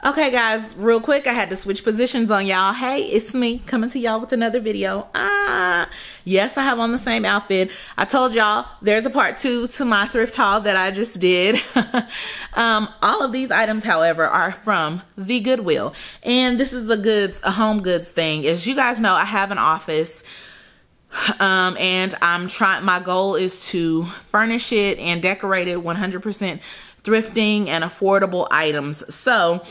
Okay guys, real quick, I had to switch positions on y'all. Hey, it's me coming to y'all with another video. Yes, I have on the same outfit. I told y'all there's a part 2 to my thrift haul that I just did. All of these items, however, are from the Goodwill. And this is a home goods thing. As you guys know, I have an office. And my goal is to furnish it and decorate it 100% thrifting and affordable items. So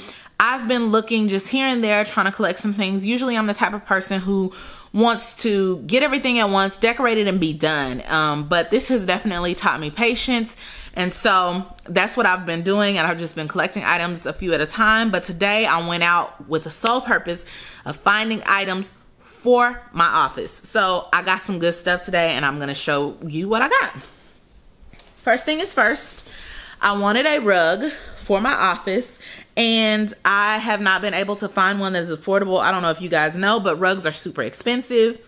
I've been looking just here and there, trying to collect some things. Usually I'm the type of person who wants to get everything at once, decorate it, and be done. But this has definitely taught me patience. And so that's what I've been doing. And I've just been collecting items a few at a time. But today I went out with the sole purpose of finding items for my office. So I got some good stuff today and I'm going to show you what I got. First thing is first, I wanted a rug for my office and I have not been able to find one that's affordable. I don't know if you guys know, but rugs are super expensive.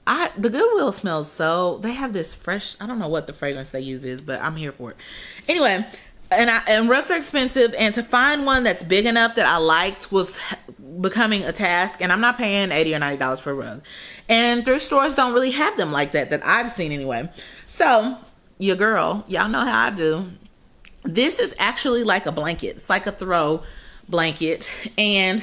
The Goodwill smells so, they have this fresh, I don't know what the fragrance they use is, but I'm here for it. Anyway, and rugs are expensive, and to find one that's big enough that I liked was becoming a task, and I'm not paying $80 or $90 for a rug. And thrift stores don't really have them like that I've seen anyway. So your girl, y'all know how I do. This is actually like a blanket. It's like a throw blanket, and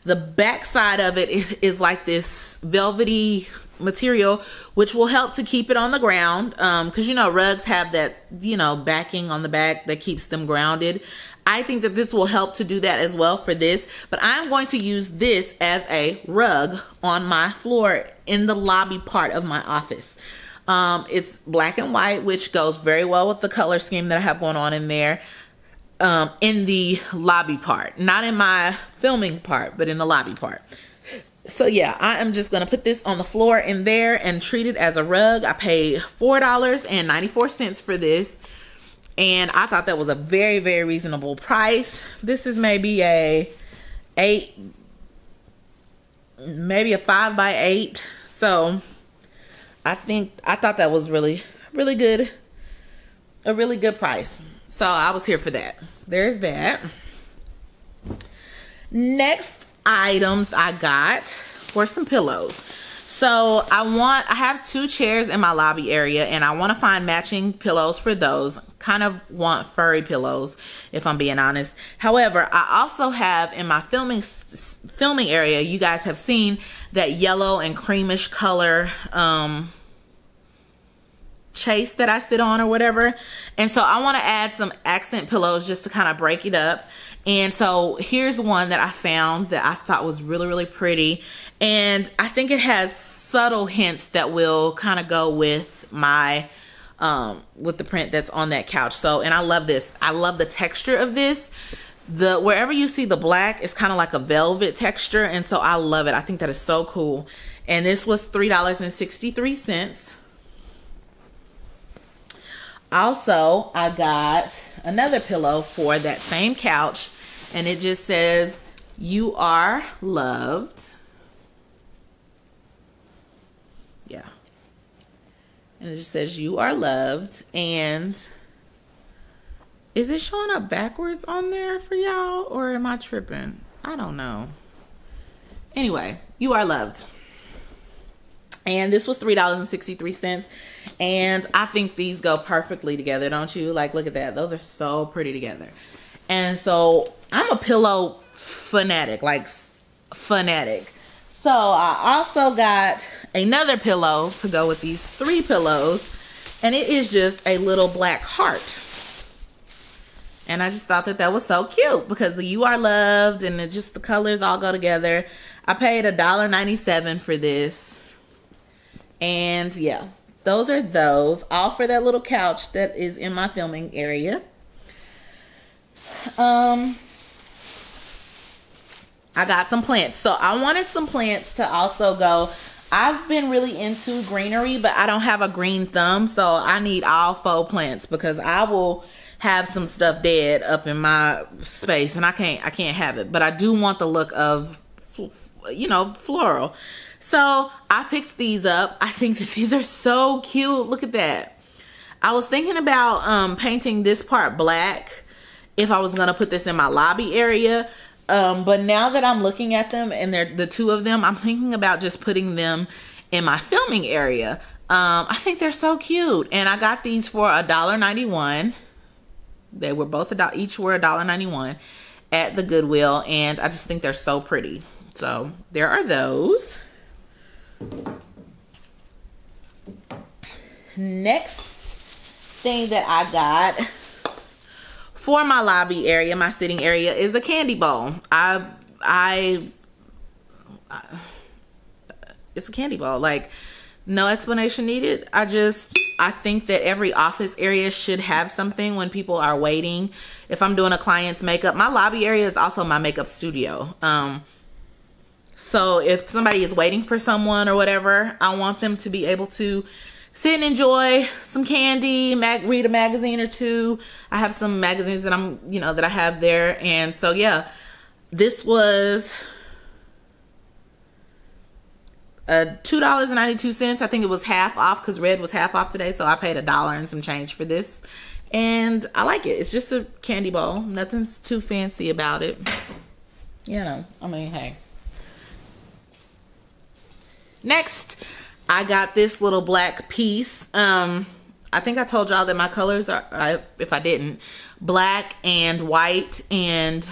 the back side of it is like this velvety material, which will help to keep it on the ground, because you know rugs have that, you know, backing on the back that keeps them grounded. I think that this will help to do that as well for this, but I'm going to use this as a rug on my floor in the lobby part of my office. It's black and white, which goes very well with the color scheme that I have going on in there, in the lobby part, not in my filming part, but in the lobby part. So yeah, I am just going to put this on the floor in there and treat it as a rug. I paid $4.94 for this. And I thought that was a very, very reasonable price. This is maybe a 5 by 8. So I thought that was really, really good. A really good price. So I was here for that. There's that. Next items I got were some pillows. So I have 2 chairs in my lobby area and I want to find matching pillows for those. Kind of want furry pillows, if I'm being honest. However, I also have in my filming area, you guys have seen that yellow and creamish color chase that I sit on or whatever. And so I want to add some accent pillows just to kind of break it up. And so here's one that I found that I thought was really, really pretty. And I think it has subtle hints that will kind of go with my, with the print that's on that couch. So, and I love this. I love the texture of this. Wherever you see the black, it's kind of like a velvet texture. And so I love it. I think that is so cool. And this was $3.63. Also, I got another pillow for that same couch, and it just says, "You are loved." Yeah. And it just says, "You are loved." And is it showing up backwards on there for y'all, or am I tripping? I don't know. Anyway, you are loved. And this was $3.63. And I think these go perfectly together, don't you? Like, look at that. Those are so pretty together. And so I'm a pillow fanatic, like fanatic. So I also got another pillow to go with these 3 pillows. And it is just a little black heart. And I just thought that that was so cute because the "You Are Loved" and the colors all go together. I paid $1.97 for this. And yeah, those are those, all for that little couch that is in my filming area. I got some plants. So I wanted some plants to also go. I've been really into greenery, but I don't have a green thumb, so I need all faux plants because I will have some stuff dead up in my space and I can't have it. But I do want the look of, you know, floral. So I picked these up. I think that these are so cute. Look at that. I was thinking about painting this part black if I was gonna put this in my lobby area. But now that I'm looking at them and they're the two of them, I'm thinking about just putting them in my filming area. I think they're so cute, and I got these for $1.91. They were both each were $1.91 at the Goodwill, and I just think they're so pretty. So there are those. Next thing that I got for my lobby area, my sitting area, is a candy bowl. It's a candy bowl. Like, no explanation needed. I think that every office area should have something when people are waiting. If I'm doing a client's makeup, my lobby area is also my makeup studio. So if somebody is waiting for someone or whatever, I want them to be able to sit and enjoy some candy, read a magazine or two. I have some magazines that that I have there. And so, yeah, this was $2.92. I think it was half off because red was half off today. So I paid $1 and some change for this. And I like it. It's just a candy bowl. Nothing's too fancy about it. You know, I mean, hey. Next, I got this little black piece. I think I told y'all that my colors are, if I didn't, black and white and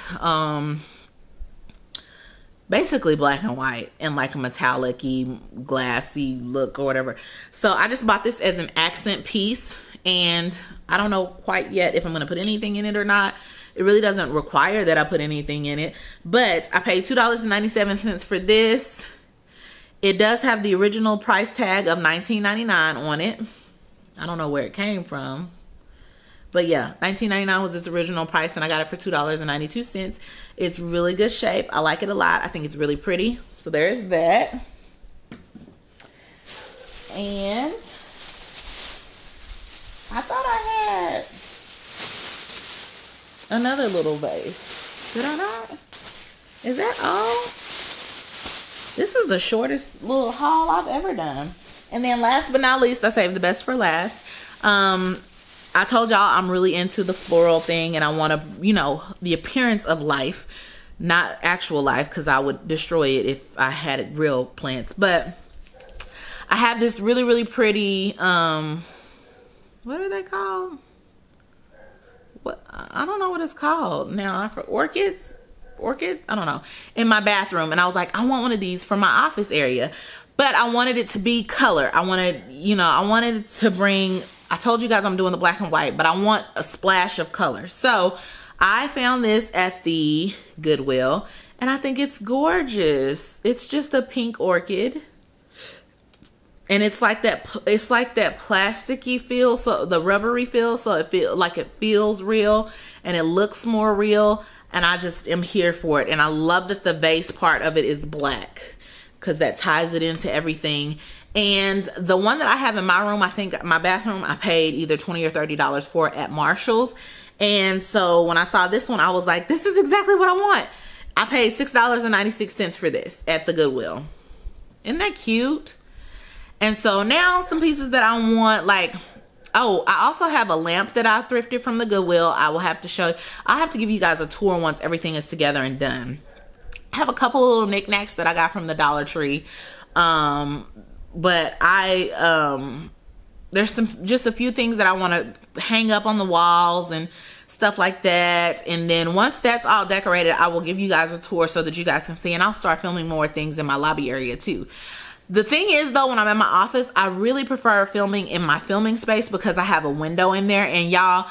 basically black and white and like a metallic-y, glassy look or whatever. So I just bought this as an accent piece, and I don't know quite yet if I'm going to put anything in it or not. It really doesn't require that I put anything in it, but I paid $2.97 for this. It does have the original price tag of $19.99 on it. I don't know where it came from, but yeah, $19.99 was its original price, and I got it for $2.92. It's really good shape. I like it a lot. I think it's really pretty. So there's that. And I thought I had another little vase. Did I not? Is that all? This is the shortest little haul I've ever done. And then last but not least, I saved the best for last. I told y'all I'm really into the floral thing, and I want to, the appearance of life, not actual life, because I would destroy it if I had real plants. But I have this really, really pretty, what are they called? What, I don't know what it's called now. For orchid, I don't know, in my bathroom. And I was like, I want one of these for my office area, but I wanted it to be color. I wanted it to bring, I told you guys I'm doing the black and white, but I want a splash of color. So I found this at the Goodwill, and I think it's gorgeous. It's just a pink orchid, and it's like that plasticky feel, so the rubbery feel, so it feels real and it looks more real. And I just am here for it. And I love that the vase part of it is black, because that ties it into everything. And the one that I have in my room, I think my bathroom, I paid either $20 or $30 for at Marshall's. And so when I saw this one, I was like, this is exactly what I want. I paid $6.96 for this at the Goodwill. Isn't that cute? And so now some pieces that I want, like, oh, I also have a lamp that I thrifted from the Goodwill. I will have to show you. I'll have to give you guys a tour once everything is together and done. I have a couple of little knickknacks that I got from the Dollar Tree. But there's just a few things that I want to hang up on the walls and stuff like that. And then once that's all decorated, I will give you guys a tour so that you guys can see. And I'll start filming more things in my lobby area too. The thing is, though, when I'm in my office, I really prefer filming in my filming space because I have a window in there. And y'all,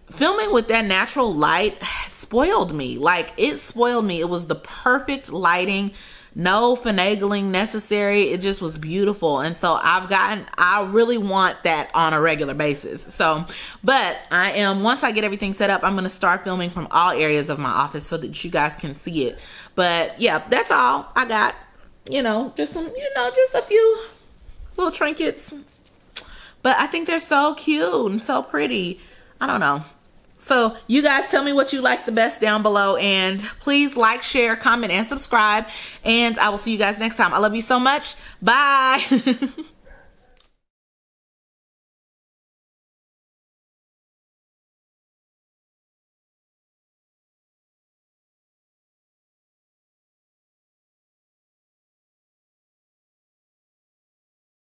filming with that natural light spoiled me. Like, it spoiled me. It was the perfect lighting. No finagling necessary. It just was beautiful. And so I really want that on a regular basis. So, but once I get everything set up, I'm going to start filming from all areas of my office so that you guys can see it. But yeah, that's all I got. Just a few little trinkets. But I think they're so cute and so pretty. I don't know. So you guys tell me what you like the best down below. And please like, share, comment, and subscribe. And I will see you guys next time. I love you so much. Bye.